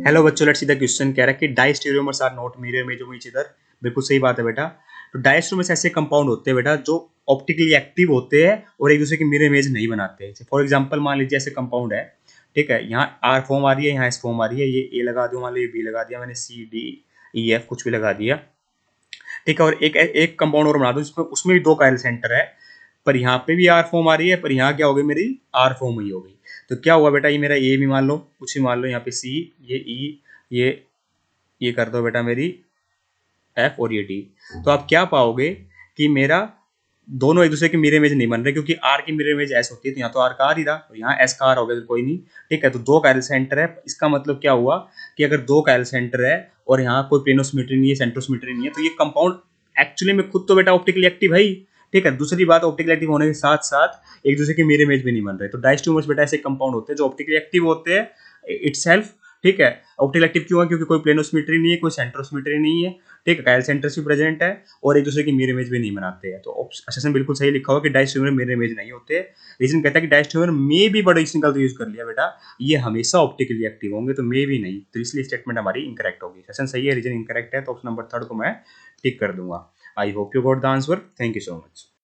Hello बच्चों, let's see the question. कह रहा है कि diastereomers are not mirror image of each other. बिल्कुल सही बात है बेटा। तो डाइस्टेरियोमर्स ऐसे कंपाउंड होते हैं बेटा जो ऑप्टिकली एक्टिव होते हैं और एक दूसरे की मिरर इमेज नहीं बनाते हैं। फॉर एग्जांपल मान लीजिए ऐसे कंपाउंड है, ठीक है, यहाँ आर फॉर्म आ रही है, यहाँ एस फॉर्म आ रही है, ये ए लगा दो, मान लो ये बी लगा दिया मैंने, सी डी ई एफ कुछ भी लगा दिया, ठीक है। और एक एक कंपाउंड और बना दो जिसमें उसमें भी दो कायरल सेंटर है, पर यहाँ पे भी आर फॉर्म आ रही है, पर यहाँ क्या हो गई, मेरी आर फॉर्म ही हो गई। तो क्या हुआ बेटा, ये मेरा ए भी मान लो, कुछ भी मान लो, यहाँ पे सी, ये ई, ये कर दो बेटा मेरी एफ और ये डी। तो आप क्या पाओगे कि मेरा दोनों एक दूसरे की मिरर इमेज नहीं बन रहे, क्योंकि आर की मिरर इमेज एस होती है, तो यहाँ तो आर का आर ही रहा और यहाँ एस का आर हो गया, तो कोई नहीं, ठीक है। तो दो कायरल सेंटर है, इसका मतलब क्या हुआ कि अगर दो कायरल सेंटर है और यहाँ कोई प्लेनोसिमेट्री नहीं है, सेंट्रोसिमेट्री नहीं है, तो ये कंपाउंड एक्चुअली में खुद तो बेटा ऑप्टिकली एक्टिव है ही, ठीक है। दूसरी बात, ऑप्टिकली एक्टिव होने के साथ साथ एक दूसरे की मिरर इमेज भी नहीं बन रहे। तो डायस्टेरियोमर्स बेटा ऐसे कंपाउंड होते हैं जो ऑप्टिकली एक्टिव होते हैं इटसेल्फ, ठीक है। ऑप्टिकल एक्टिव क्यों है, क्योंकि कोई प्लेनोसिमेट्री नहीं है, कोई सेंट्रोसिमेट्री नहीं है, ठीक है, कायल सेंटर्स भी प्रेजेंट है और एक दूसरे की मिरर इमेज भी नहीं बनाते हैं। तो सेशन बिल्कुल सही लिखा हुआ कि डायस्टेरियोमर मिरर इमेज नहीं होते। रीजन कहता है कि डायस्टेरियोमर मे भी, बड़ा सिंगल तो यूज कर लिया बेटा, ये हमेशा ऑप्टिकली एक्टिव होंगे, तो मे भी नहीं, तो इसलिए स्टेटमेंट हमारी इंकरेक्ट होगी। सेशन सही है, रीजन इंकरेक्ट है, तो ऑप्शन नंबर 3 को मैं टिक कर दूंगा। I hope you got the answer. Thank you so much.